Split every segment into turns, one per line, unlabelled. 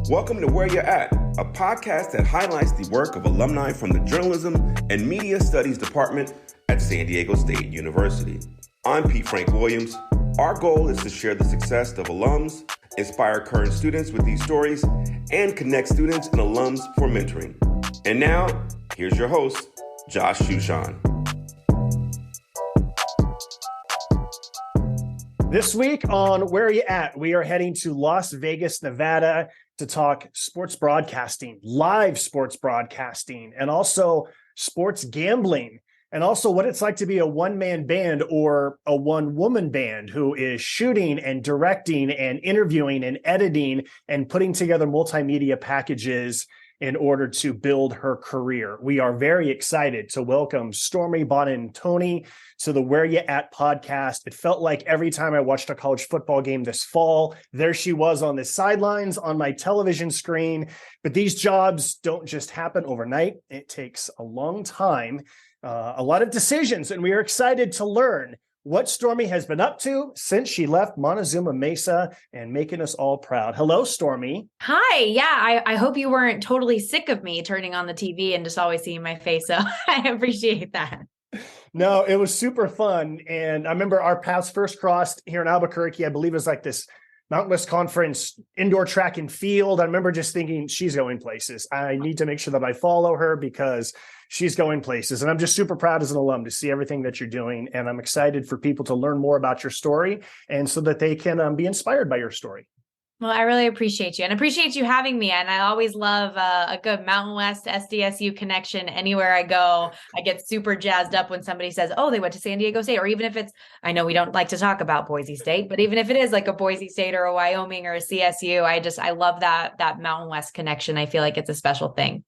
Welcome to Where You're At, a podcast that highlights the work of alumni from the Journalism and Media Studies Department at San Diego State University. I'm Pete Frank Williams. Our goal is to share the success of alums, inspire current students with these stories, and connect students and alums for mentoring. And now, here's your host, Josh Suchon.
This week on Where You At, we are heading to Las Vegas, Nevada to talk sports broadcasting, live sports broadcasting, and also sports gambling, and also what it's like to be a one-man band or a one-woman band who is shooting and directing and interviewing and editing and putting together multimedia packages in order to build her career. We are very excited to welcome Stormy Buonantony to the Where You At podcast. It felt like every time I watched a college football game this fall, there she was on the sidelines on my television screen. But these jobs don't just happen overnight. It takes a long time, a lot of decisions, and we are excited to learn what Stormy has been up to since she left Montezuma Mesa and making us all proud. Hello, Stormy.
Hi. Yeah, I hope you weren't totally sick of me turning on the TV and just always seeing my face. So I appreciate that.
No, it was super fun. And I remember our paths first crossed here in Albuquerque. I believe it was like this Mountain West Conference indoor track and field. I remember just thinking, she's going places. I need to make sure that I follow her because she's going places. And I'm just super proud as an alum to see everything that you're doing. And I'm excited for people to learn more about your story and so that they can be inspired by your story.
Well, I really appreciate you and appreciate you having me. And I always love a good Mountain West SDSU connection anywhere I go. I get super jazzed up when somebody says, oh, they went to San Diego State, or even if it's, I know we don't like to talk about Boise State, but even if it is like a Boise State or a Wyoming or a CSU, I love that Mountain West connection. I feel like it's a special thing.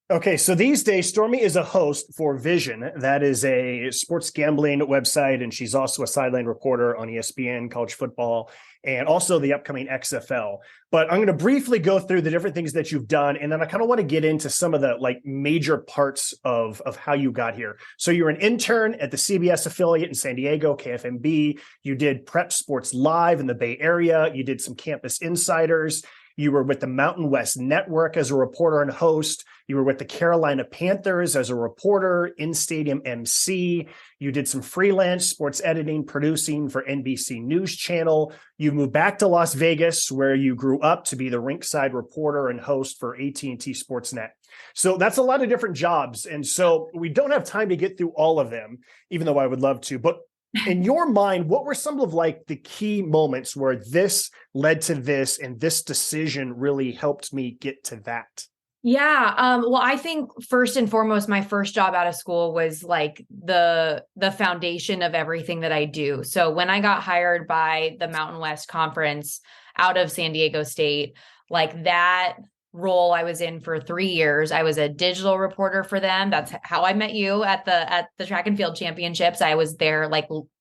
Okay, so these days, Stormy is a host for VSiN. That is a sports gambling website, and she's also a sideline reporter on ESPN, college football, and also the upcoming XFL. But I'm going to briefly go through the different things that you've done, and then I kind of want to get into some of the major parts of how you got here. So you're an intern at the CBS affiliate in San Diego, KFMB. You did Prep Sports Live in the Bay Area. You did some Campus Insiders. You were with the Mountain West Network as a reporter and host. You were with the Carolina Panthers as a reporter, in-stadium MC. You did some freelance sports editing, producing for NBC News Channel. You moved back to Las Vegas, where you grew up to be the rinkside reporter and host for AT&T Sportsnet. So that's a lot of different jobs. And so we don't have time to get through all of them, even though I would love to. But in your mind, what were some of the key moments where this led to this and this decision really helped me get to that?
Yeah. Well, I think first and foremost, my first job out of school was the foundation of everything that I do. So when I got hired by the Mountain West Conference out of San Diego State, that role I was in for 3 years. I was a digital reporter for them. That's how I met you at the track and field championships. I was their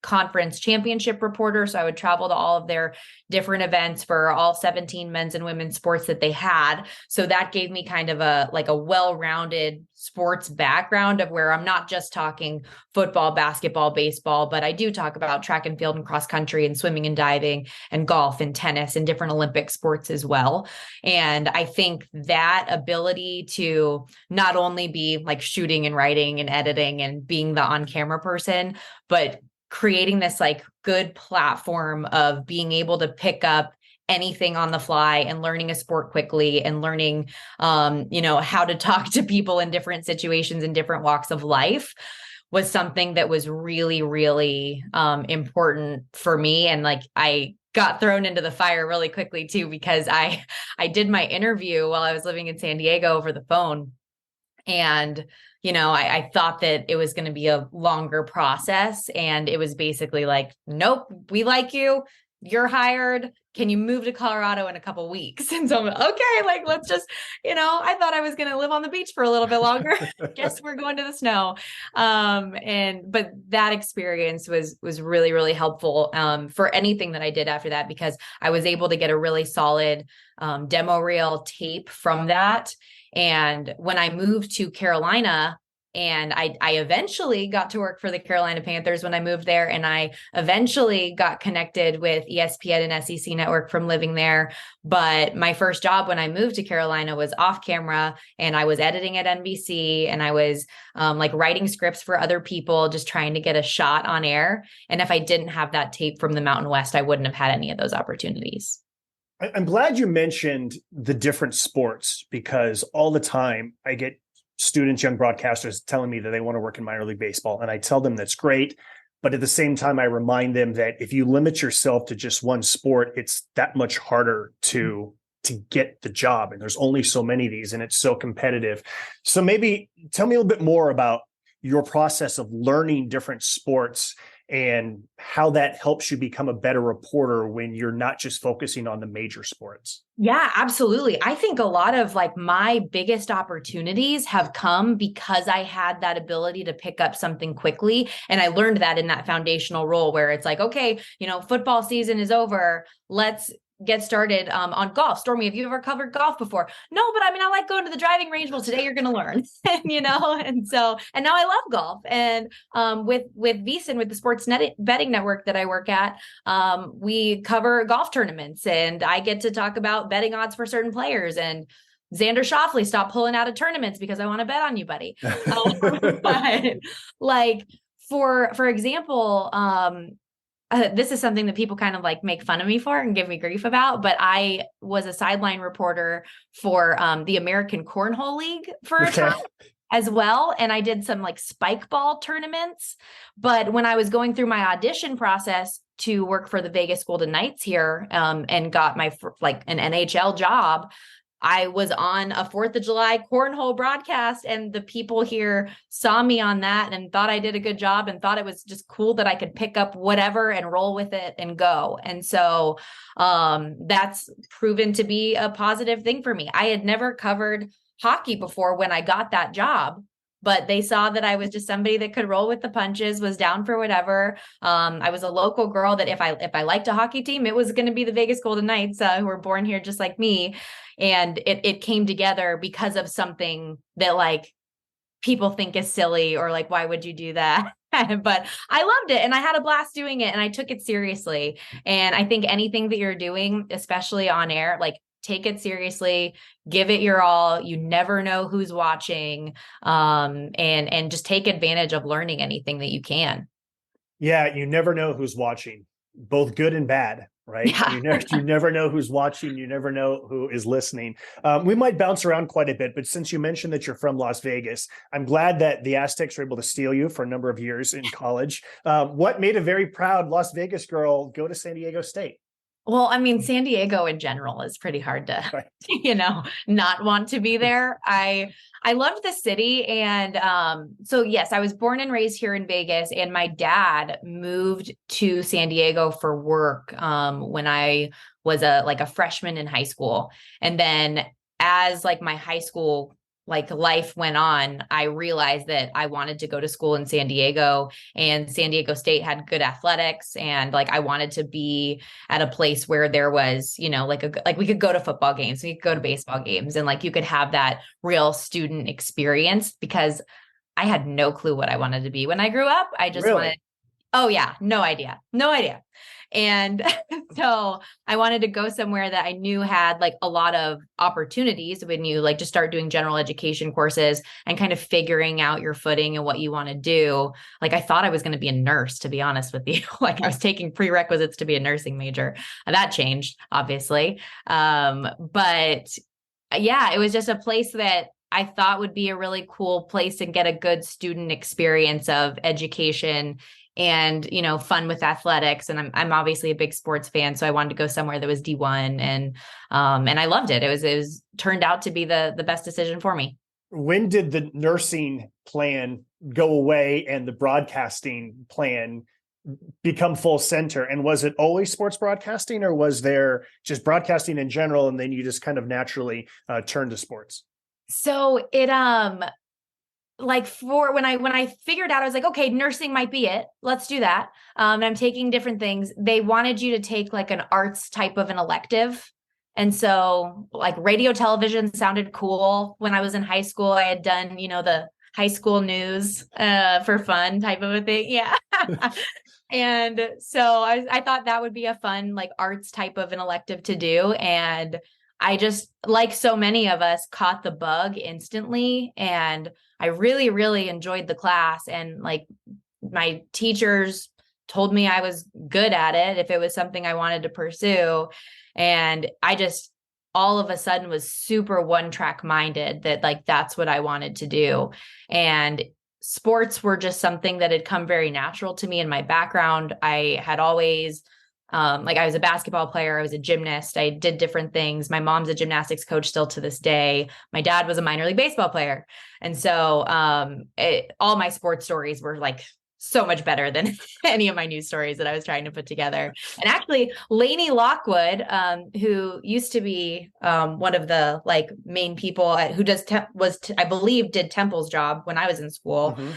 conference championship reporter. So I would travel to all of their different events for all 17 men's and women's sports that they had. So that gave me kind of a well-rounded sports background of where I'm not just talking football, basketball, baseball, but I do talk about track and field and cross country and swimming and diving and golf and tennis and different Olympic sports as well. And I think that ability to not only be shooting and writing and editing and being the on-camera person, but creating this good platform of being able to pick up anything on the fly and learning a sport quickly and learning, how to talk to people in different situations and different walks of life was something that was really, really important for me. And I got thrown into the fire really quickly too, because I did my interview while I was living in San Diego over the phone. And I thought that it was going to be a longer process, and it was basically nope, we like you. You're hired. Can you move to Colorado in a couple of weeks? And so I'm okay, let's just, I thought I was going to live on the beach for a little bit longer. Guess we're going to the snow. But that experience was really, really helpful for anything that I did after that, because I was able to get a really solid demo reel tape from that. And when I moved to Carolina, And I eventually got to work for the Carolina Panthers when I moved there. And I eventually got connected with ESPN and SEC Network from living there. But my first job when I moved to Carolina was off camera, and I was editing at NBC, and I was like writing scripts for other people, just trying to get a shot on air. And if I didn't have that tape from the Mountain West, I wouldn't have had any of those opportunities.
I'm glad you mentioned the different sports, because all the time I get students, young broadcasters telling me that they want to work in minor league baseball. And I tell them that's great. But at the same time, I remind them that if you limit yourself to just one sport, it's that much harder to get the job. And there's only so many of these, and it's so competitive. So maybe tell me a little bit more about your process of learning different sports and how that helps you become a better reporter when you're not just focusing on the major sports.
Yeah, absolutely. I think a lot of like my biggest opportunities have come because I had that ability to pick up something quickly. And I learned that in that foundational role where it's like, okay, football season is over. Let's get started on golf. Stormy, have you ever covered golf before? No, but I mean, I like going to the driving range. Well, today you're going to learn, and now I love golf. And with VSiN, with the betting network that I work at, we cover golf tournaments, and I get to talk about betting odds for certain players. And Xander Schauffele, stop pulling out of tournaments because I want to bet on you, buddy. But like, for example, this is something that people kind of like make fun of me for and give me grief about, but I was a sideline reporter for the American Cornhole League for a time as well. And I did some like spike ball tournaments. But when I was going through my audition process to work for the Vegas Golden Knights here and got my an NHL job, I was on a 4th of July cornhole broadcast, and the people here saw me on that and thought I did a good job and thought it was just cool that I could pick up whatever and roll with it and go. And so that's proven to be a positive thing for me. I had never covered hockey before when I got that job, but they saw that I was just somebody that could roll with the punches, was down for whatever. I was a local girl that if I liked a hockey team, it was going to be the Vegas Golden Knights, who were born here just like me. And it came together because of something that like people think is silly or like, why would you do that? But I loved it and I had a blast doing it and I took it seriously. And I think anything that you're doing, especially on air, like take it seriously, give it your all. You never know who's watching, and just take advantage of learning anything that you can.
Yeah, you never know who's watching, both good and bad, right? Yeah. You never know who's watching. You never know who is listening. We might bounce around quite a bit, but since you mentioned that you're from Las Vegas, I'm glad that the Aztecs were able to steal you for a number of years in college. What made a very proud Las Vegas girl go to San Diego State?
Well, I mean, San Diego in general is pretty hard to, not want to be there. I loved the city. And so, yes, I was born and raised here in Vegas, and my dad moved to San Diego for work when I was a freshman in high school. And then as like my high school life went on, I realized that I wanted to go to school in San Diego, and San Diego State had good athletics. And I wanted to be at a place where there was, we could go to football games, we could go to baseball games, and you could have that real student experience, because I had no clue what I wanted to be when I grew up. I just wanted, no idea. And so I wanted to go somewhere that I knew had a lot of opportunities when you just start doing general education courses and kind of figuring out your footing and what you want to do. I thought I was going to be a nurse, to be honest with you. I was taking prerequisites to be a nursing major. That changed, obviously. But yeah, it was just a place that I thought would be a really cool place and get a good student experience of education and, fun with athletics. And I'm obviously a big sports fan. So I wanted to go somewhere that was D1, and I loved it. It was turned out to be the best decision for me.
When did the nursing plan go away and the broadcasting plan become full center? And was it always sports broadcasting, or was there just broadcasting in general, and then you just kind of naturally turned to sports?
So it, for when I figured out, I was like, okay, nursing might be it. Let's do that. And I'm taking different things. They wanted you to take an arts type of an elective. And so radio television sounded cool. When I was in high school, I had done, high school news for fun type of a thing. Yeah. And so I thought that would be a fun, like arts type of an elective to do. And I just, like so many of us, caught the bug instantly. And I really, really enjoyed the class. And like my teachers told me I was good at it if it was something I wanted to pursue. And I just all of a sudden was super one track minded that like, that's what I wanted to do. And sports were just something that had come very natural to me in my background. I had always, like I was a basketball player. I was a gymnast. I did different things. My mom's a gymnastics coach still to this day. My dad was a minor league baseball player. And so all my sports stories were like so much better than any of my news stories that I was trying to put together. And actually Lainey Lockwood, who used to be one of the like main people who I believe did Temple's job when I was in school. Mm-hmm.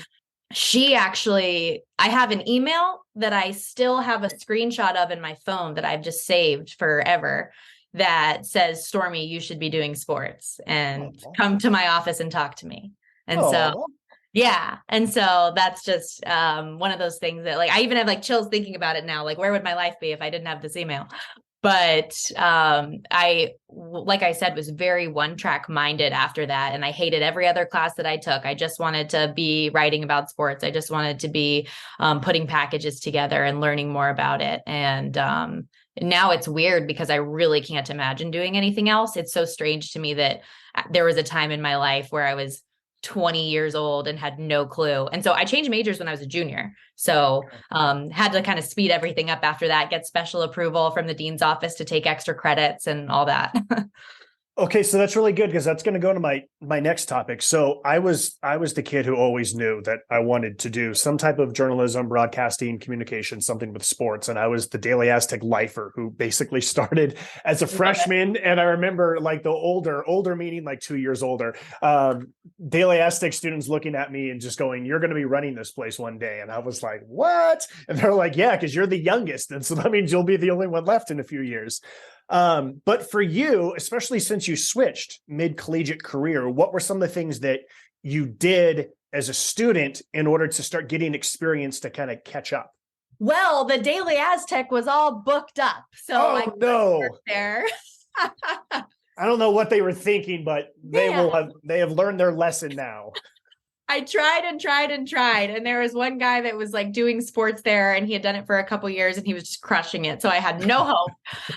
She actually, I have an email that I still have a screenshot of in my phone that I've just saved forever that says, Stormy, you should be doing sports and come to my office and talk to me. And so yeah. And so that's just one of those things that like, I even have like chills thinking about it now. Like, where would my life be if I didn't have this email? But like I said, was very one track minded after that. And I hated every other class that I took. I just wanted to be writing about sports. I just wanted to be putting packages together and learning more about it. And now it's weird because I really can't imagine doing anything else. It's so strange to me that there was a time in my life where I was 20 years old and had no clue. And so I changed majors when I was a junior. So had to kind of speed everything up after that, get special approval from the dean's office to take extra credits and all that.
Okay, so that's really good because that's going to go to my next topic. So I was the kid who always knew that I wanted to do some type of journalism, broadcasting, communication, something with sports. And I was the Daily Aztec lifer who basically started as a freshman. And I remember like the older meaning like 2 years older, Daily Aztec students looking at me and just going, "You're going to be running this place one day." And I was like, "What?" And they're like, "Yeah, because you're the youngest. And so that means you'll be the only one left in a few years." But for you, especially since you switched mid-collegiate career, what were some of the things that you did as a student in order to start getting experience to kind of catch up?
Well, the Daily Aztec was all booked up. So I worked there.
I don't know what they were thinking, but they have learned their lesson now.
I tried and tried and tried. And there was one guy that was like doing sports there and he had done it for a couple years and he was just crushing it. So I had no hope.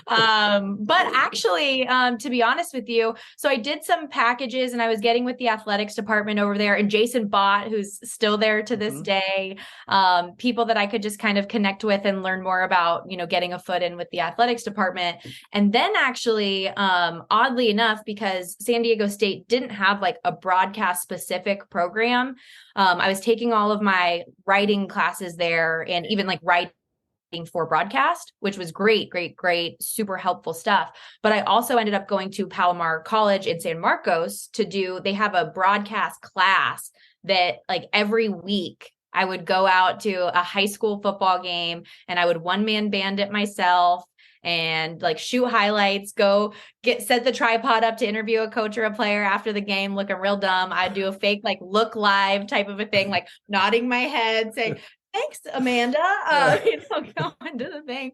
But actually, to be honest with you, so I did some packages and I was getting with the athletics department over there, and Jason Bott, who's still there to this day, people that I could just kind of connect with and learn more about, getting a foot in with the athletics department. And then actually, oddly enough, because San Diego State didn't have like a broadcast specific program, I was taking all of my writing classes there and even like writing for broadcast, which was great, super helpful stuff. But I also ended up going to Palomar College in San Marcos they have a broadcast class that like every week I would go out to a high school football game and I would one-man band it myself and like shoot highlights, set the tripod up to interview a coach or a player after the game, looking real dumb. I'd do a fake, like look live type of a thing, like nodding my head saying, "Thanks, Amanda," going to the thing.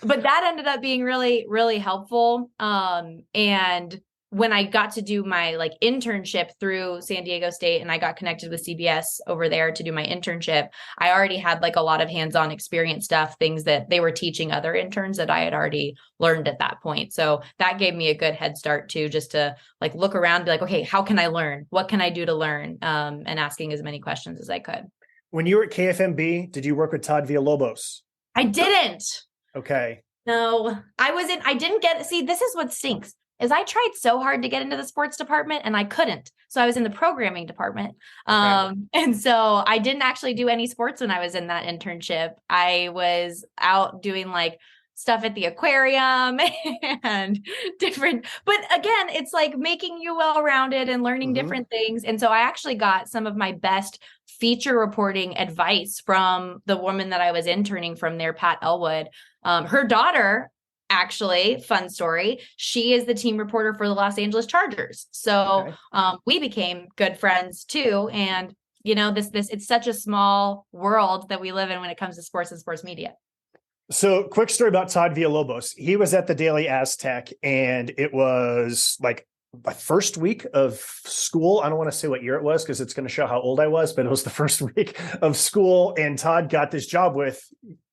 But that ended up being really, really helpful. And when I got to do my like internship through San Diego State and I got connected with CBS over there to do my internship, I already had like a lot of hands-on experience stuff, things that they were teaching other interns that I had already learned at that point. So that gave me a good head start too, just to like look around and be like, okay, how can I learn? What can I do to learn? And asking as many questions as I could.
When you were at KFMB, did you work with Todd Villalobos?
I didn't.
Okay.
No, I didn't see, this is what stinks. Is I tried so hard to get into the sports department and I couldn't. So I was in the programming department. And so I didn't actually do any sports when I was in that internship. I was out doing like stuff at the aquarium and different, but again, it's like making you well-rounded and learning different things. And so I actually got some of my best feature reporting advice from the woman that I was interning from there, Pat Elwood. Her daughter actually, fun story, she is the team reporter for the Los Angeles Chargers. So we became good friends too. And, it's such a small world that we live in when it comes to sports and sports media.
So quick story about Todd Villalobos. He was at the Daily Aztec, and it was like my first week of school. I don't want to say what year it was because it's going to show how old I was, but it was the first week of school. And Todd got this job with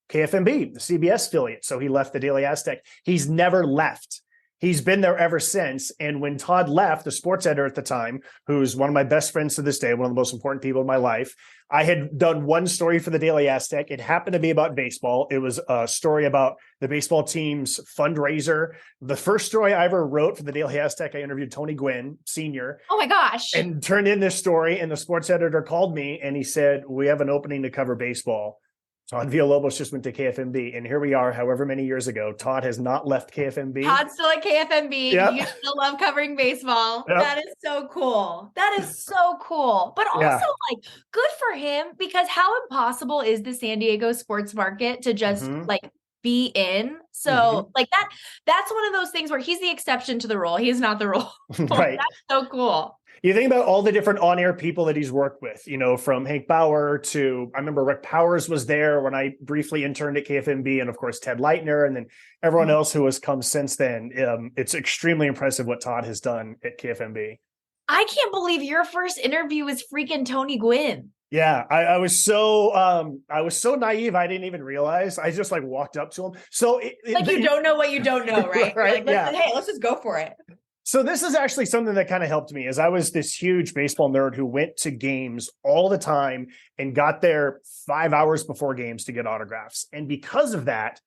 KFMB, the CBS affiliate. So he left the Daily Aztec. He's never left. He's been there ever since. And when Todd left, the sports editor at the time, who's one of my best friends to this day, one of the most important people in my life, I had done one story for the Daily Aztec. It happened to be about baseball. It was a story about the baseball team's fundraiser. The first story I ever wrote for the Daily Aztec, I interviewed Tony Gwynn, senior.
Oh my gosh.
And turned in this story. And the sports editor called me and he said, we have an opening to cover baseball. Todd Villalobos just went to KFMB, and here we are, however many years ago. Todd has not left KFMB.
Todd's still at KFMB.
Yep.
You still love covering baseball.
Yep.
That is so cool. That is so cool. But also, good for him, because how impossible is the San Diego sports market to just be in? So that's one of those things where he's the exception to the rule. He's not the rule.
Right.
That's so cool.
You think about all the different on-air people that he's worked with, from Hank Bauer to, I remember Rick Powers was there when I briefly interned at KFMB, and of course, Ted Leitner, and then everyone else who has come since then. It's extremely impressive what Todd has done at KFMB.
I can't believe your first interview was freaking Tony Gwynn.
Yeah, I was so naive. I didn't even realize. I just walked up to him. So
you don't know what you don't know, right?
Right.
Hey, let's just go for it.
So this is actually something that kind of helped me, as I was this huge baseball nerd who went to games all the time and got there 5 hours before games to get autographs. And because of that,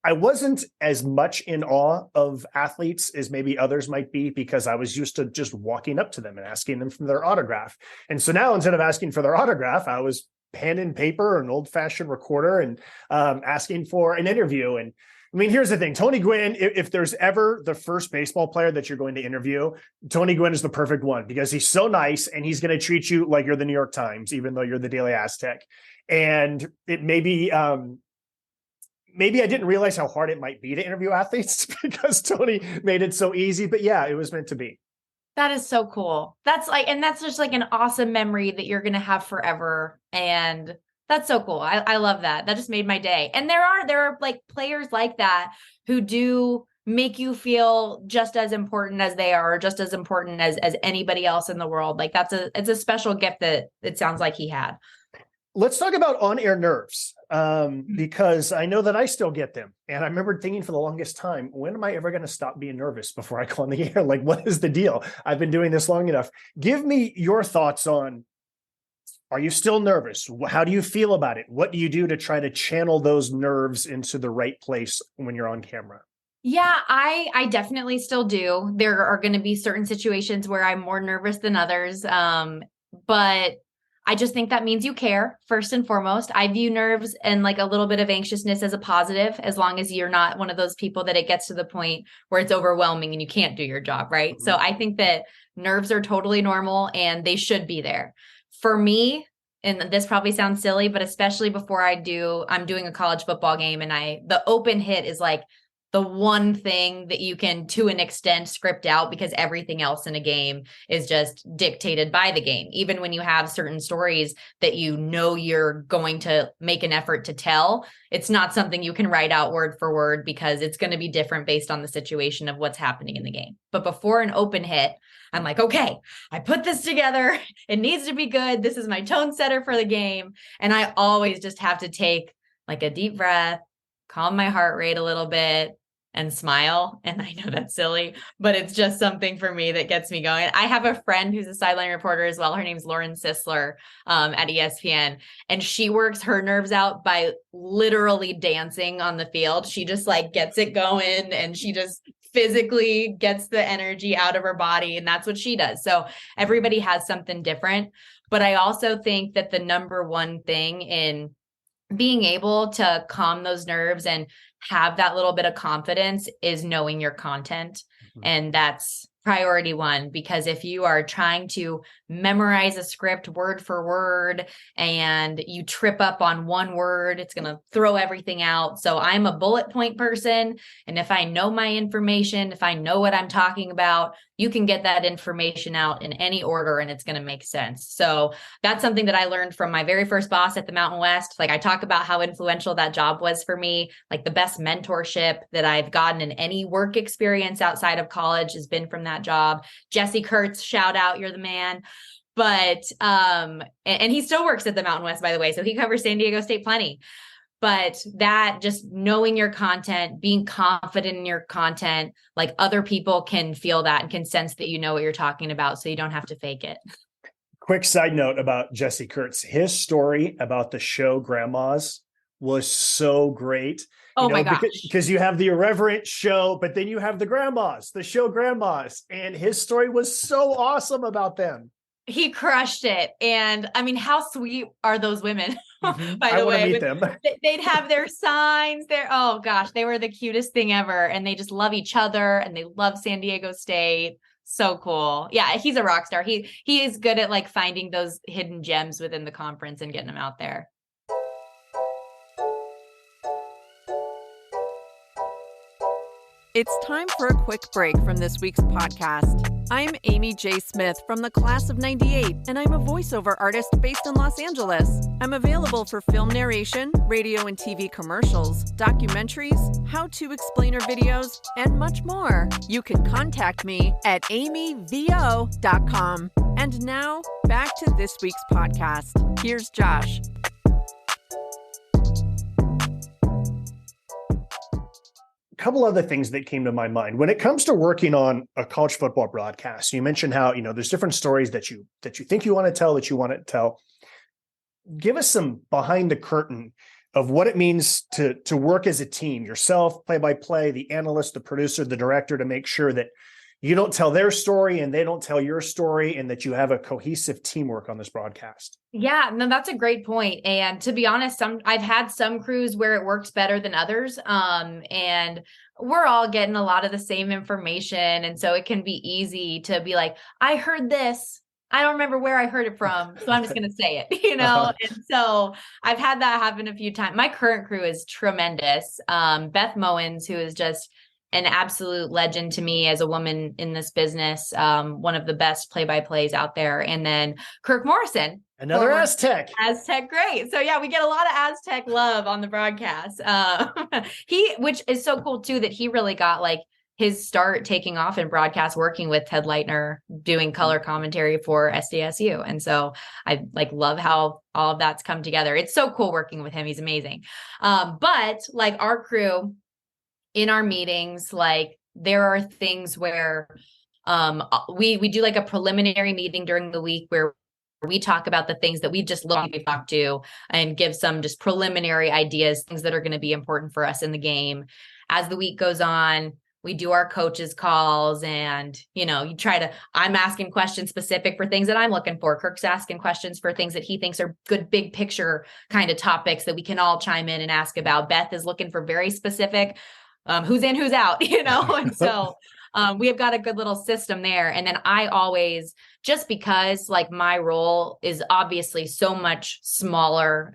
I wasn't as much in awe of athletes as maybe others might be, because I was used to just walking up to them and asking them for their autograph. And so now, instead of asking for their autograph, I was pen and paper, an old-fashioned recorder, and asking for an interview. And I mean, here's the thing. Tony Gwynn, if there's ever the first baseball player that you're going to interview, Tony Gwynn is the perfect one, because he's so nice and he's going to treat you like you're the New York Times, even though you're the Daily Aztec. And it maybe I didn't realize how hard it might be to interview athletes because Tony made it so easy. But yeah, it was meant to be.
That is so cool. That's just an awesome memory that you're going to have forever. And that's so cool. I love that. That just made my day. And there are players like that who do make you feel just as important as they are, just as important as anybody else in the world. It's a special gift that it sounds like he had.
Let's talk about on-air nerves, because I know that I still get them. And I remember thinking for the longest time, when am I ever going to stop being nervous before I go on the air? What is the deal? I've been doing this long enough. Give me your thoughts on, are you still nervous? How do you feel about it? What do you do to try to channel those nerves into the right place when you're on camera?
Yeah, I definitely still do. There are going to be certain situations where I'm more nervous than others. But I just think that means you care, first and foremost. I view nerves and a little bit of anxiousness as a positive, as long as you're not one of those people that it gets to the point where it's overwhelming and you can't do your job, right? Mm-hmm. So I think that nerves are totally normal and they should be there. For me, and this probably sounds silly, but especially before I'm doing a college football game, and the open hit is the one thing that you can, to an extent, script out, because everything else in a game is just dictated by the game. Even when you have certain stories that you're going to make an effort to tell, it's not something you can write out word for word, because it's going to be different based on the situation of what's happening in the game. But before an open hit, I'm okay, I put this together. It needs to be good. This is my tone setter for the game. And I always just have to take a deep breath, calm my heart rate a little bit, and smile. And I know that's silly, but it's just something for me that gets me going. I have a friend who's a sideline reporter as well. Her name's Lauren Sisler at ESPN. And she works her nerves out by literally dancing on the field. She just gets it going, and she just physically gets the energy out of her body. And that's what she does. So everybody has something different. But I also think that the number one thing in being able to calm those nerves and have that little bit of confidence is knowing your content. Mm-hmm. And that's priority one, because if you are trying to memorize a script word for word and you trip up on one word, it's going to throw everything out. So I'm a bullet point person. And if I know my information, if I know what I'm talking about, you can get that information out in any order and it's going to make sense. So that's something that I learned from my very first boss at the Mountain West. Like I talk about how influential that job was for me. Like the best mentorship that I've gotten in any work experience outside of college has been from that job. Jesse Kurtz, shout out, you're the man. But, and he still works at the Mountain West, by the way. So he covers San Diego State plenty. But that just knowing your content, being confident in your content, like other people can feel that and can sense that you know what you're talking about. So you don't have to fake it.
Quick side note about Jesse Kurtz. His story about the show Grandmas was so great.
My gosh.
Because you have the irreverent show, but then you have the grandmas, the show Grandmas. And his story was so awesome about them.
He crushed it. And I mean, how sweet are those women?
Mm-hmm.
By the way,
meet them.
They'd have their signs there. Oh gosh, they were the cutest thing ever. And they just love each other and they love San Diego State. So cool. Yeah, he's a rock star. He is good at like finding those hidden gems within the conference and getting them out there.
It's time for a quick break from this week's podcast. I'm Amy J. Smith from the class of '98, and I'm a voiceover artist based in Los Angeles. I'm available for film narration, radio and TV commercials, documentaries, how-to explainer videos, and much more. You can contact me at amyvo.com. And now, back to this week's podcast. Here's Josh.
Couple other things that came to my mind when it comes to working on a college football broadcast. You mentioned how, there's different stories that you think you want to tell, that you want to tell. Give us some behind the curtain of what it means to work as a team, yourself, play-by-play, the analyst, the producer, the director, to make sure that you don't tell their story and they don't tell your story, and that you have a cohesive teamwork on this broadcast.
Yeah, no, that's a great point. And to be honest, I've had some crews where it works better than others. And we're all getting a lot of the same information. And so it can be easy to be like, I heard this. I don't remember where I heard it from, so I'm just going to say it, And so I've had that happen a few times. My current crew is tremendous. Beth Mowens, who is just an absolute legend to me as a woman in this business, one of the best play-by-plays out there. And then Kirk Morrison.
Another Aztec.
Aztec, great. So yeah, we get a lot of Aztec love on the broadcast. Which is so cool too, that he really got like his start taking off in broadcast, working with Ted Leitner, doing color commentary for SDSU. And so I like love how all of that's come together. It's so cool working with him. He's amazing. But like our crew, in our meetings, like there are things where we do like a preliminary meeting during the week where we talk about the things that we just talked to and give some just preliminary ideas, things that are going to be important for us in the game. As the week goes on, we do our coaches calls and, I'm asking questions specific for things that I'm looking for. Kirk's asking questions for things that he thinks are good, big picture kind of topics that we can all chime in and ask about. Beth is looking for very specific, who's in, who's out, and so we have got a good little system there. And then I always, just because like my role is obviously so much smaller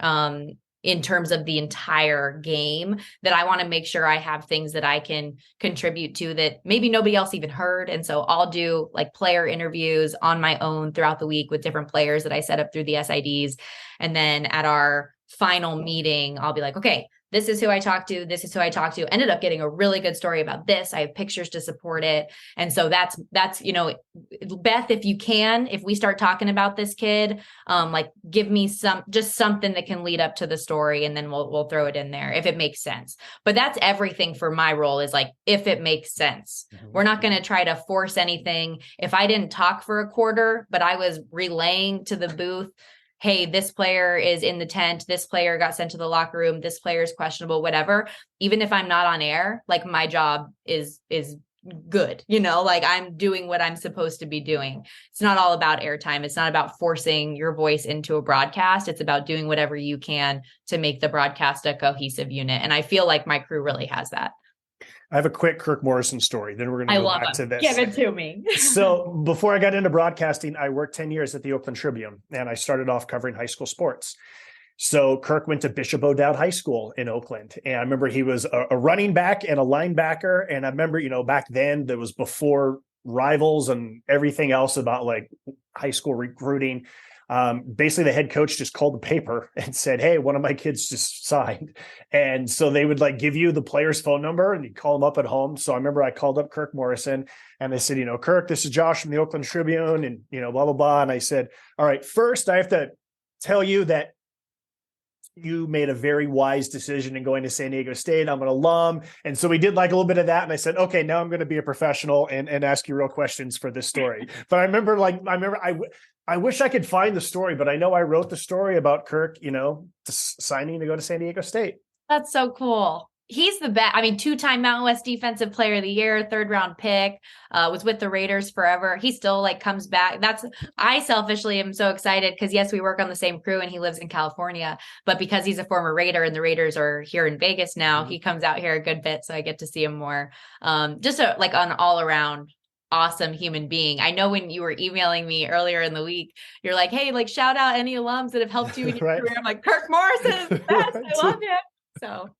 in terms of the entire game, that I want to make sure I have things that I can contribute to that maybe nobody else even heard. And so I'll do like player interviews on my own throughout the week with different players that I set up through the SIDs. And then at our final meeting, I'll be like, okay, this is who I talked to. This is who I talked to. Ended up getting a really good story about this. I have pictures to support it. And so that's, Beth, if you can, if we start talking about this kid, like give me something that can lead up to the story. And then we'll throw it in there if it makes sense. But that's everything for my role, is like, if it makes sense. Mm-hmm. We're not going to try to force anything. If I didn't talk for a quarter, but I was relaying to the booth, hey, this player is in the tent, this player got sent to the locker room, this player is questionable, whatever. Even if I'm not on air, like my job is good, like I'm doing what I'm supposed to be doing. It's not all about airtime. It's not about forcing your voice into a broadcast. It's about doing whatever you can to make the broadcast a cohesive unit. And I feel like my crew really has that.
I have a quick Kirk Morrison story. Then we're going to go back to this.
Give it to me.
So before I got into broadcasting, I worked 10 years at the Oakland Tribune, and I started off covering high school sports. So Kirk went to Bishop O'Dowd High School in Oakland. And I remember he was a running back and a linebacker. And I remember, back then there was before rivals and everything else about like high school recruiting. Basically the head coach just called the paper and said, "Hey, one of my kids just signed." And so they would like give you the player's phone number and you call them up at home. So I remember I called up Kirk Morrison and I said, "Kirk, this is Josh from the Oakland Tribune," and, blah, blah, blah. And I said, "All right, first I have to tell you that you made a very wise decision in going to San Diego State. I'm an alum." And so we did like a little bit of that. And I said, "Okay, now I'm going to be a professional and ask you real questions for this story." But I wish I could find the story, but I know I wrote the story about Kirk, signing to go to San Diego State.
That's so cool. He's the best. I mean, 2-time Mountain West Defensive Player of the Year, 3rd round pick, was with the Raiders forever. He still like comes back. I selfishly am so excited because yes, we work on the same crew and he lives in California, but because he's a former Raider and the Raiders are here in Vegas now, he comes out here a good bit. So I get to see him more. Just like an all around awesome human being. I know when you were emailing me earlier in the week, you're like, "Hey, like shout out any alums that have helped you in your career." I'm like, Kirk Morrison is the best. I love him. So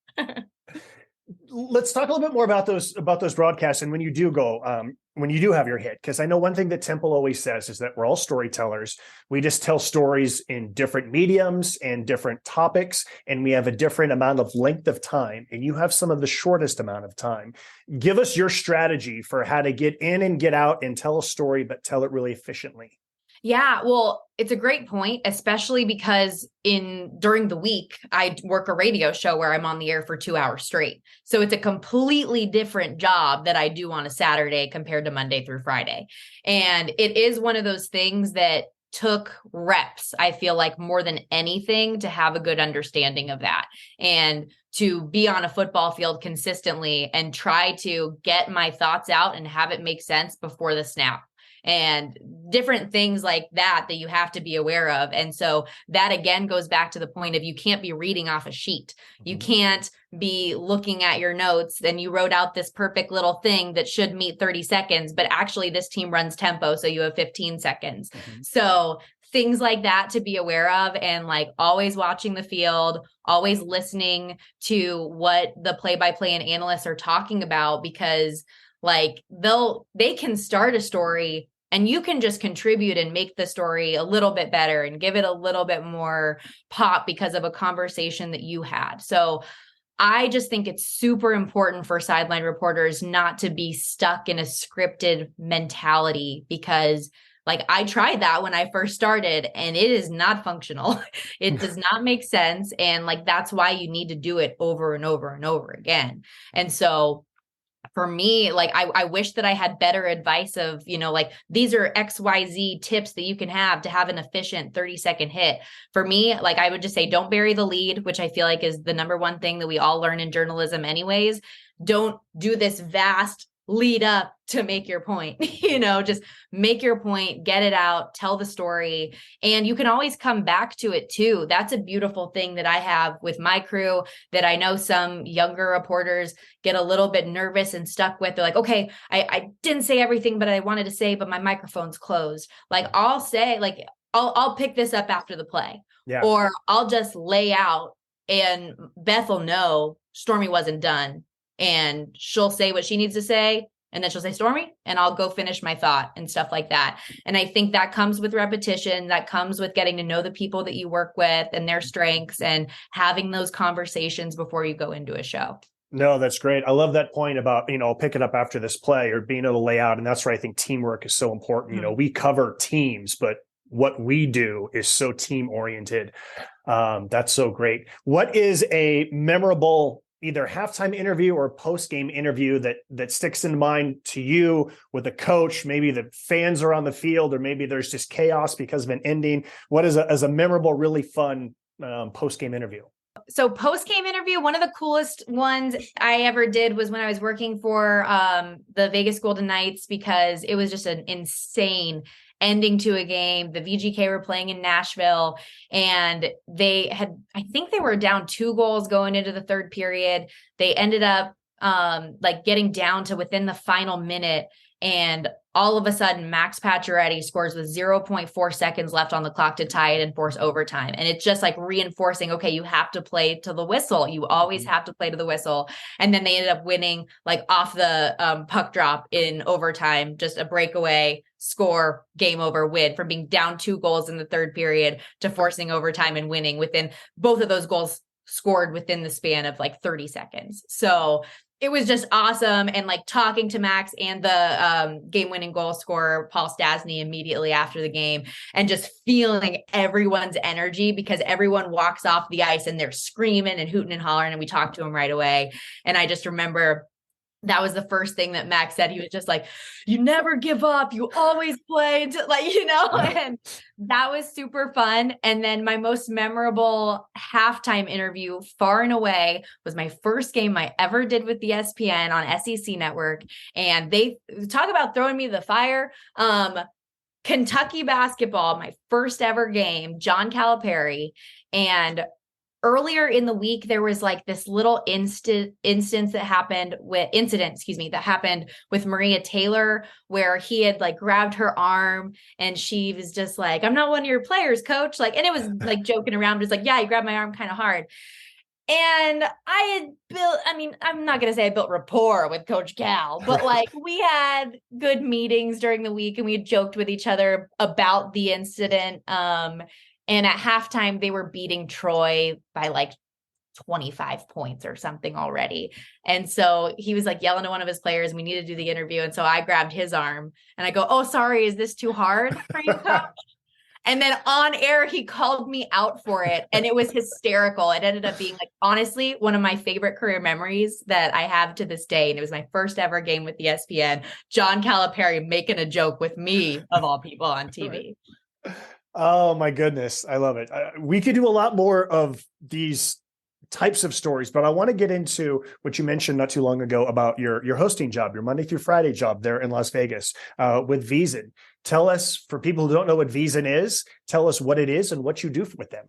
let's talk a little bit more about those broadcasts. And when you do go, when you do have your hit, because I know one thing that Temple always says is that we're all storytellers. We just tell stories in different mediums and different topics, and we have a different amount of length of time. And you have some of the shortest amount of time. Give us your strategy for how to get in and get out and tell a story, but tell it really efficiently.
Yeah, well, it's a great point, especially because during the week, I work a radio show where I'm on the air for 2 hours straight. So it's a completely different job that I do on a Saturday compared to Monday through Friday. And it is one of those things that took reps, I feel like, more than anything to have a good understanding of that. And to be on a football field consistently and try to get my thoughts out and have it make sense before the snap. And different things like that you have to be aware of. And so that again goes back to the point of you can't be reading off a sheet. You can't be looking at your notes and you wrote out this perfect little thing that should meet 30 seconds, but actually this team runs tempo, so you have 15 seconds. So things like that to be aware of, and like always watching the field, always listening to what the play-by-play and analysts are talking about, because like they can start a story and you can just contribute and make the story a little bit better and give it a little bit more pop because of a conversation that you had. So I just think it's super important for sideline reporters not to be stuck in a scripted mentality, because like I tried that when I first started and it is not functional. It does not make sense. And like, that's why you need to do it over and over and over again. And so for me, like, I wish that I had better advice of, like, these are XYZ tips that you can have to have an efficient 30-second hit. For me, like, I would just say, don't bury the lead, which I feel like is the number one thing that we all learn in journalism anyways. Don't do this vast lead up to make your point, just make your point, get it out, tell the story. And you can always come back to it too. That's a beautiful thing that I have with my crew that I know some younger reporters get a little bit nervous and stuck with. They're like, "Okay, I didn't say everything, but I wanted to say, but my microphone's closed." Like I'll say, like, I'll pick this up after the play, or I'll just lay out and Beth will know Stormy wasn't done. And she'll say what she needs to say. And then she'll say, "Stormy," and I'll go finish my thought and stuff like that. And I think that comes with repetition. That comes with getting to know the people that you work with and their strengths and having those conversations before you go into a show.
No, that's great. I love that point about, pick it up after this play or being able to lay out. And that's where I think teamwork is so important. We cover teams, but what we do is so team oriented. That's so great. What is a memorable either halftime interview or post-game interview that sticks in mind to you with a coach? Maybe the fans are on the field, or maybe there's just chaos because of an ending. What is a memorable, really fun post-game interview?
So post-game interview, one of the coolest ones I ever did was when I was working for the Vegas Golden Knights, because it was just an insane ending to a game. The VGK were playing in Nashville, and I think they were down 2 goals going into the third period. They ended up like getting down to within the final minute. And all of a sudden, Max Pacioretty scores with 0.4 seconds left on the clock to tie it and force overtime. And it's just like reinforcing, okay, you have to play to the whistle. You always have to play to the whistle. And then they ended up winning like off the puck drop in overtime, just a breakaway, score, game over, win, from being down 2 goals in the third period to forcing overtime and winning within both of those goals scored within the span of like 30 seconds. So it was just awesome. And like talking to Max and the game-winning goal scorer, Paul Stasny, immediately after the game, and just feeling everyone's energy, because everyone walks off the ice and they're screaming and hooting and hollering, and we talked to him right away. And I just remember that was the first thing that Max said. He was just like, you never give up. You always play. Like, you know, and that was super fun. And then my most memorable halftime interview far and away was my first game I ever did with the ESPN on SEC Network. And they talk about throwing me the fire. Kentucky basketball, my first ever game, John Calipari. And earlier in the week, there was like this little incident that happened with Maria Taylor, where he had like grabbed her arm and she was just like, I'm not one of your players, coach. Like, and it was like joking around, just like, yeah, you grabbed my arm kind of hard. And I'm not going to say I built rapport with Coach Cal, but like we had good meetings during the week and we had joked with each other about the incident. And at halftime, they were beating Troy by like 25 points or something already. And so he was like yelling to one of his players, we need to do the interview. And so I grabbed his arm and I go, oh, sorry, is this too hard for you, coach? And then on air, he called me out for it. And it was hysterical. It ended up being like, honestly, one of my favorite career memories that I have to this day. And it was my first ever game with the ESPN, John Calipari making a joke with me, of all people, on TV.
Oh my goodness. I love it. We could do a lot more of these types of stories, but I want to get into what you mentioned not too long ago about your hosting job, your Monday through Friday job there in Las Vegas with VSiN. Tell us, for people who don't know what VSiN is, tell us what it is and what you do with them.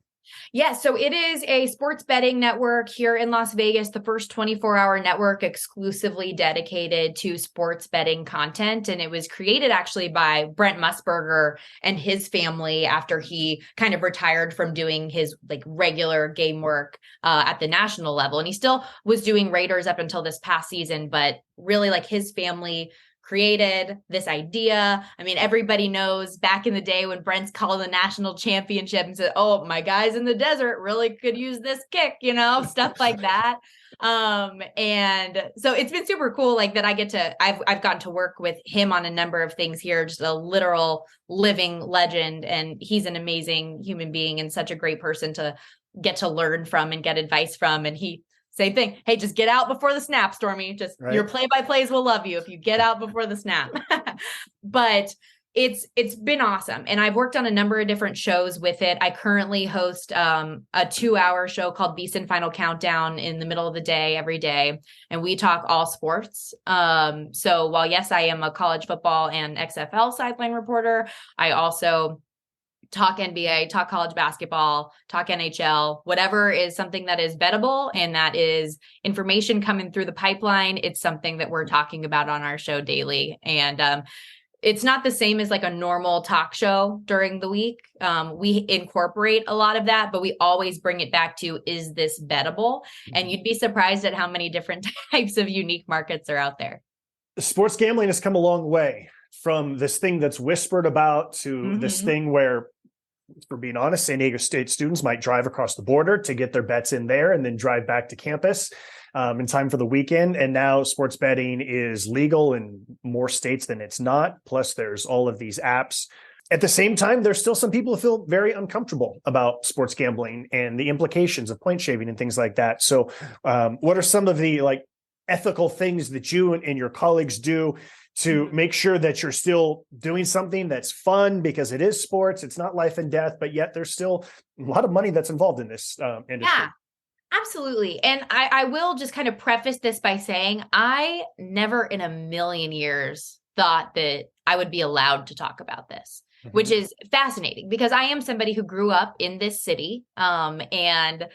Yeah, so it is a sports betting network here in Las Vegas, the first 24-hour network exclusively dedicated to sports betting content. And it was created actually by Brent Musburger and his family after he kind of retired from doing his like regular game work at the national level. And he still was doing Raiders up until this past season, but really like his family created this idea. I mean, everybody knows back in the day when Brent's called the national championship and said, oh, my guys in the desert really could use this kick, you know, stuff like that. And so it's been super cool, like that I've gotten to work with him on a number of things here, just a literal living legend. And he's an amazing human being and such a great person to get to learn from and get advice from. And same thing. Hey, just get out before the snap, Stormy. Just right. Your play-by-plays will love you if you get out before the snap. But it's been awesome. And I've worked on a number of different shows with it. I currently host a 2-hour show called VSiN Final Countdown in the middle of the day every day. And we talk all sports. So while, yes, I am a college football and XFL sideline reporter, I also talk NBA, talk college basketball, talk NHL, whatever is something that is bettable and that is information coming through the pipeline. It's something that we're talking about on our show daily. And it's not the same as like a normal talk show during the week. We incorporate a lot of that, but we always bring it back to, is this bettable? And you'd be surprised at how many different types of unique markets are out there.
Sports gambling has come a long way from this thing that's whispered about to this thing where, for being honest, San Diego State students might drive across the border to get their bets in there and then drive back to campus in time for the weekend. And now sports betting is legal in more states than it's not. Plus, there's all of these apps. At the same time, there's still some people who feel very uncomfortable about sports gambling and the implications of point shaving and things like that. So what are some of the like ethical things that you and your colleagues do to make sure that you're still doing something that's fun, because it is sports, it's not life and death, but yet there's still a lot of money that's involved in this industry?
Yeah, absolutely. And I will just kind of preface this by saying I never in a million years thought that I would be allowed to talk about this, which is fascinating because I am somebody who grew up in this city. And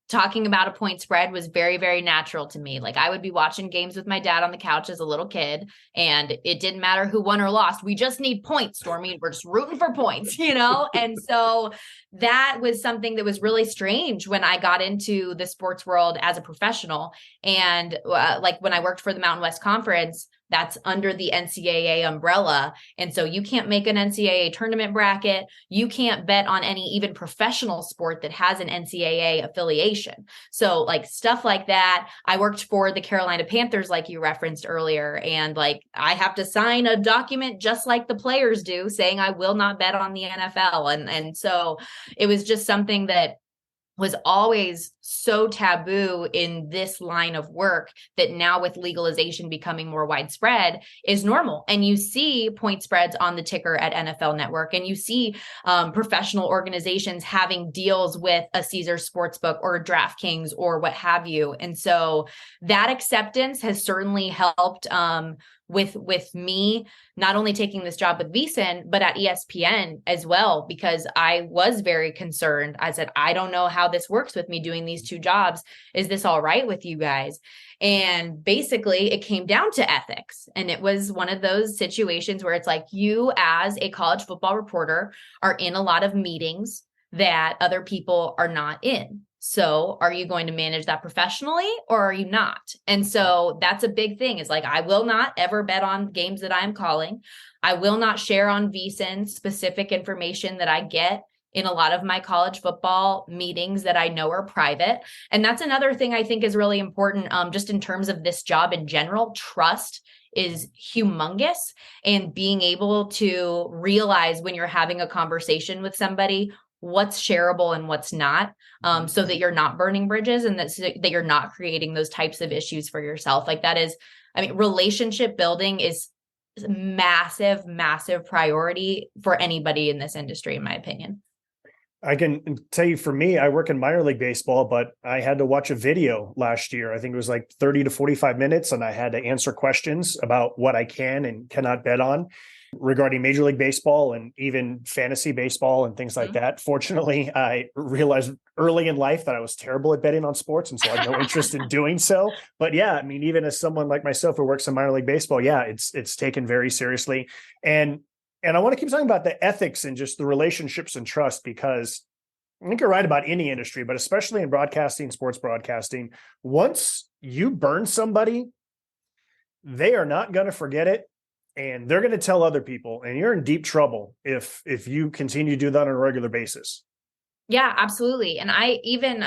talking about a point spread was very, very natural to me. Like I would be watching games with my dad on the couch as a little kid, and it didn't matter who won or lost. We just need points, Stormy. We're just rooting for points, And so that was something that was really strange when I got into the sports world as a professional. And like when I worked for the Mountain West Conference, that's under the NCAA umbrella. And so you can't make an NCAA tournament bracket. You can't bet on any even professional sport that has an NCAA affiliation. So like stuff like that. I worked for the Carolina Panthers, like you referenced earlier. And like, I have to sign a document just like the players do saying I will not bet on the NFL. And so it was just something that was always so taboo in this line of work that now with legalization becoming more widespread is normal. And you see point spreads on the ticker at NFL Network, and you see professional organizations having deals with a Caesars Sportsbook or DraftKings or what have you. And so that acceptance has certainly helped with me not only taking this job with VSiN, but at ESPN as well, because I was very concerned. I said, I don't know how this works with me doing these two jobs. Is this all right with you guys? And basically it came down to ethics. And it was one of those situations where it's like you as a college football reporter are in a lot of meetings that other people are not in. So are you going to manage that professionally or are you not? And so that's a big thing is like, I will not ever bet on games that I'm calling. I will not share on VSiN specific information that I get in a lot of my college football meetings that I know are private. And that's another thing I think is really important just in terms of this job in general. Trust is humongous, and being able to realize when you're having a conversation with somebody what's shareable and what's not, so that you're not burning bridges and that you're not creating those types of issues for yourself. Like that is, I mean, relationship building is massive, massive priority for anybody in this industry, in my opinion.
I can tell you for me, I work in minor league baseball, but I had to watch a video last year. I think it was like 30 to 45 minutes, and I had to answer questions about what I can and cannot bet on regarding Major League Baseball and even fantasy baseball and things like that. Fortunately, I realized early in life that I was terrible at betting on sports, and so I had no interest in doing so. But yeah, I mean, even as someone like myself who works in minor league baseball, yeah, it's taken very seriously. And I want to keep talking about the ethics and just the relationships and trust, because I think you're right about any industry, but especially in broadcasting, sports broadcasting, once you burn somebody, they are not going to forget it. And they're going to tell other people, and you're in deep trouble if you continue to do that on a regular basis.
Yeah, absolutely. And I even,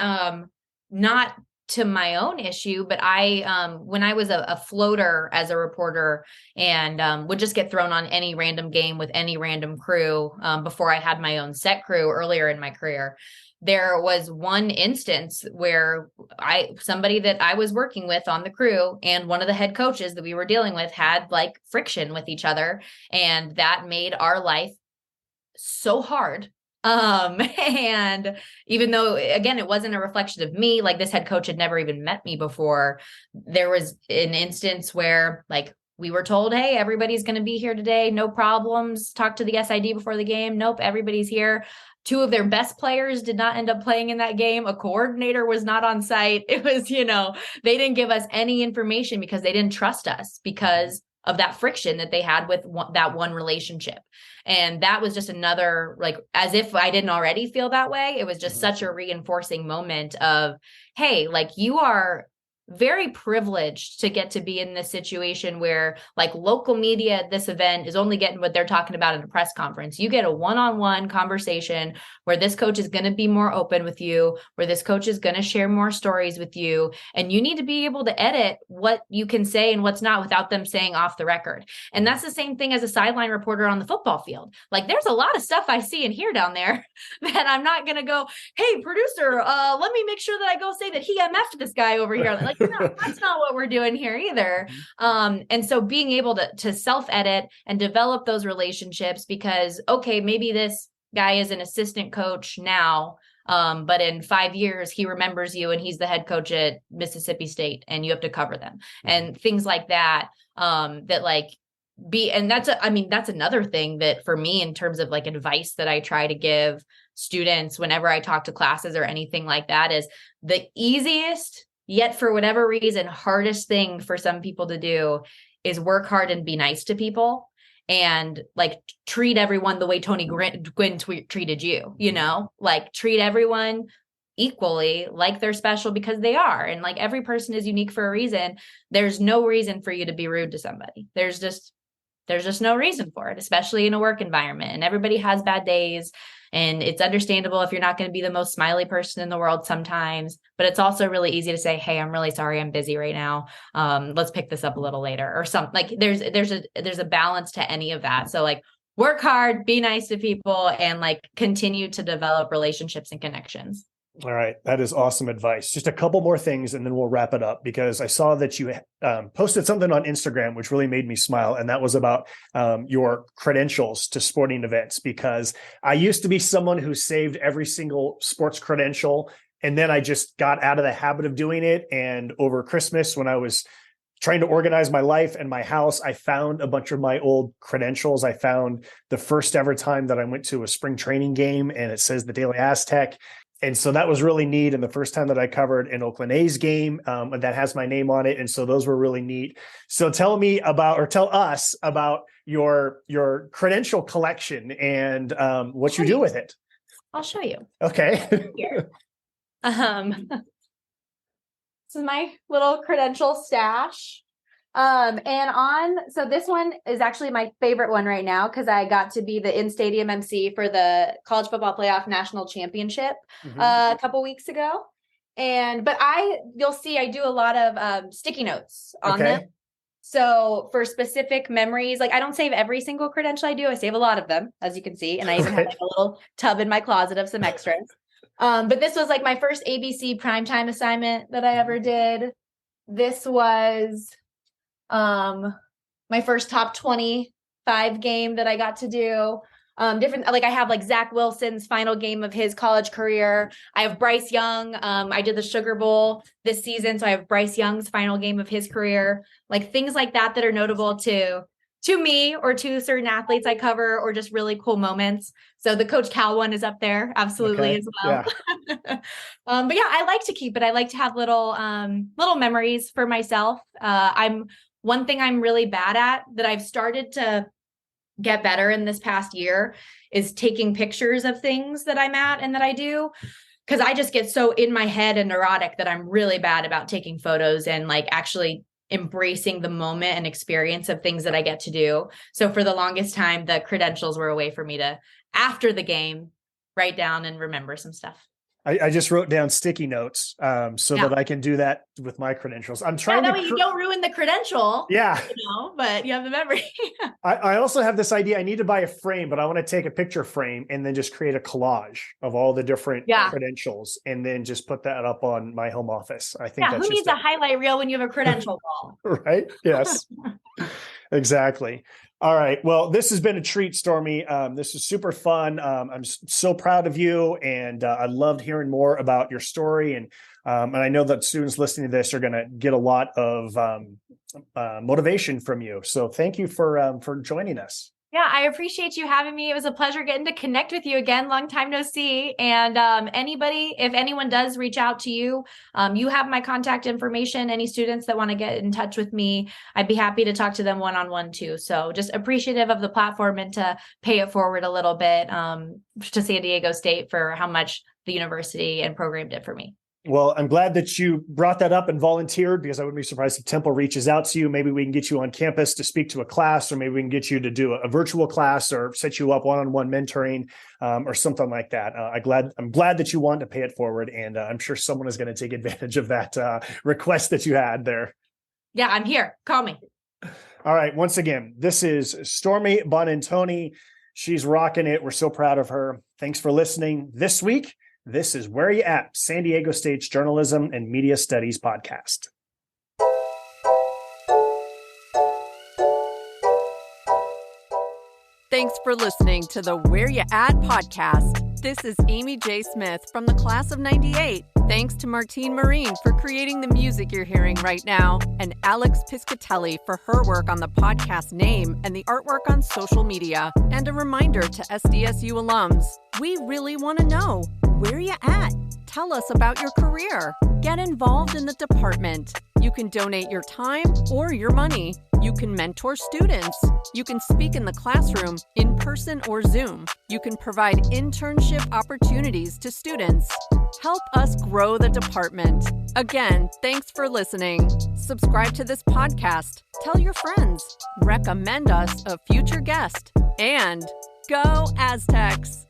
not to my own issue, but I, when I was a floater as a reporter and would just get thrown on any random game with any random crew before I had my own set crew earlier in my career, there was one instance where somebody that I was working with on the crew and one of the head coaches that we were dealing with had like friction with each other. And that made our life so hard. And even though, again, it wasn't a reflection of me, like this head coach had never even met me before, there was an instance where like we were told, hey, everybody's going to be here today. No problems. Talk to the SID before the game. Nope. Everybody's here. Two of their best players did not end up playing in that game. A coordinator was not on site. It was, they didn't give us any information because they didn't trust us because of that friction that they had with that one relationship. And that was just another, like, as if I didn't already feel that way. It was just such a reinforcing moment of, hey, like you are very privileged to get to be in this situation where like local media at this event is only getting what they're talking about in a press conference. You get a one-on-one conversation where this coach is going to be more open with you, where this coach is going to share more stories with you. And you need to be able to edit what you can say and what's not without them saying off the record. And that's the same thing as a sideline reporter on the football field. Like there's a lot of stuff I see and hear down there that I'm not going to go, hey, producer, let me make sure that I go say that he MF'd this guy over here. Like, no, that's not what we're doing here either. And so being able to self-edit and develop those relationships because, okay, maybe this guy is an assistant coach now, but in 5 years, he remembers you and he's the head coach at Mississippi State and you have to cover them and things like that, that like and that's another thing that for me in terms of like advice that I try to give students whenever I talk to classes or anything like that is the easiest, yet for whatever reason, hardest thing for some people to do is work hard and be nice to people and like treat everyone the way Tony Gwynn treated you, like treat everyone equally like they're special because they are. And like every person is unique for a reason. There's no reason for you to be rude to somebody. There's just no reason for it, especially in a work environment. And everybody has bad days. And it's understandable if you're not going to be the most smiley person in the world sometimes, but it's also really easy to say, hey, I'm really sorry, I'm busy right now. Let's pick this up a little later or something. Like there's a balance to any of that. So like work hard, be nice to people, and like continue to develop relationships and connections.
All right. That is awesome advice. Just a couple more things and then we'll wrap it up, because I saw that you posted something on Instagram, which really made me smile. And that was about your credentials to sporting events, because I used to be someone who saved every single sports credential. And then I just got out of the habit of doing it. And over Christmas, when I was trying to organize my life and my house, I found a bunch of my old credentials. I found the first ever time that I went to a spring training game and it says the Daily Aztec. And so that was really neat. And the first time that I covered an Oakland A's game that has my name on it. And so those were really neat. So tell us about your credential collection and what you do with it.
I'll show you.
Okay.
Here. This is my little credential stash. So this one is actually my favorite one right now because I got to be the in-stadium MC for the College Football Playoff National Championship a couple weeks ago. But you'll see I do a lot of sticky notes on them. So for specific memories, like I don't save every single credential I do. I save a lot of them, as you can see. And I even have like a little tub in my closet of some extras. But this was like my first ABC primetime assignment that I ever did. This was my first top 25 game that I got to do. I have like Zach Wilson's final game of his college career. I have Bryce Young. I did the Sugar Bowl this season. So I have Bryce Young's final game of his career, like things like that are notable to me or to certain athletes I cover, or just really cool moments. So the Coach Cal one is up there. Absolutely. As well. Yeah. But yeah, I like to keep it. I like to have little memories for myself. One thing I'm really bad at that I've started to get better in this past year is taking pictures of things that I'm at and that I do. Cause I just get so in my head and neurotic that I'm really bad about taking photos and like actually embracing the moment and experience of things that I get to do. So for the longest time, the credentials were a way for me to, after the game, write down and remember some stuff.
I just wrote down sticky notes that I can do that with my credentials. I'm trying
that way you don't ruin the credential.
Yeah.
But you have the memory.
I also have this idea. I need to buy a frame, but I want to take a picture frame and then just create a collage of all the different credentials and then just put that up on my home office. I think that's
who needs a highlight reel when you have a credential ball?
Right? Yes. Exactly. All right. Well, this has been a treat, Stormy. This is super fun. I'm so proud of you, and I loved hearing more about your story. And I know that students listening to this are going to get a lot of motivation from you. So thank you for joining us.
Yeah, I appreciate you having me. It was a pleasure getting to connect with you again. Long time no see. And if anyone does reach out to you, you have my contact information. Any students that want to get in touch with me, I'd be happy to talk to them one-on-one too. So just appreciative of the platform and to pay it forward a little bit to San Diego State for how much the university and program did for me.
Well, I'm glad that you brought that up and volunteered, because I wouldn't be surprised if Temple reaches out to you. Maybe we can get you on campus to speak to a class, or maybe we can get you to do a virtual class or set you up one-on-one mentoring or something like that. I'm glad that you want to pay it forward, and I'm sure someone is going to take advantage of that request that you had there.
Yeah, I'm here. Call me.
All right. Once again, this is Stormy Buonantony. She's rocking it. We're so proud of her. Thanks for listening this week. This is Where You At, San Diego State's Journalism and Media Studies podcast.
Thanks for listening to the Where You At podcast. This is Amy J. Smith from the class of '98. Thanks to Martine Marine for creating the music you're hearing right now, and Alex Piscatelli for her work on the podcast name and the artwork on social media. And a reminder to SDSU alums, we really want to know, where you at? Tell us about your career. Get involved in the department. You can donate your time or your money. You can mentor students. You can speak in the classroom, in person or Zoom. You can provide internship opportunities to students. Help us grow the department. Again, thanks for listening. Subscribe to this podcast. Tell your friends. Recommend us a future guest. And go Aztecs!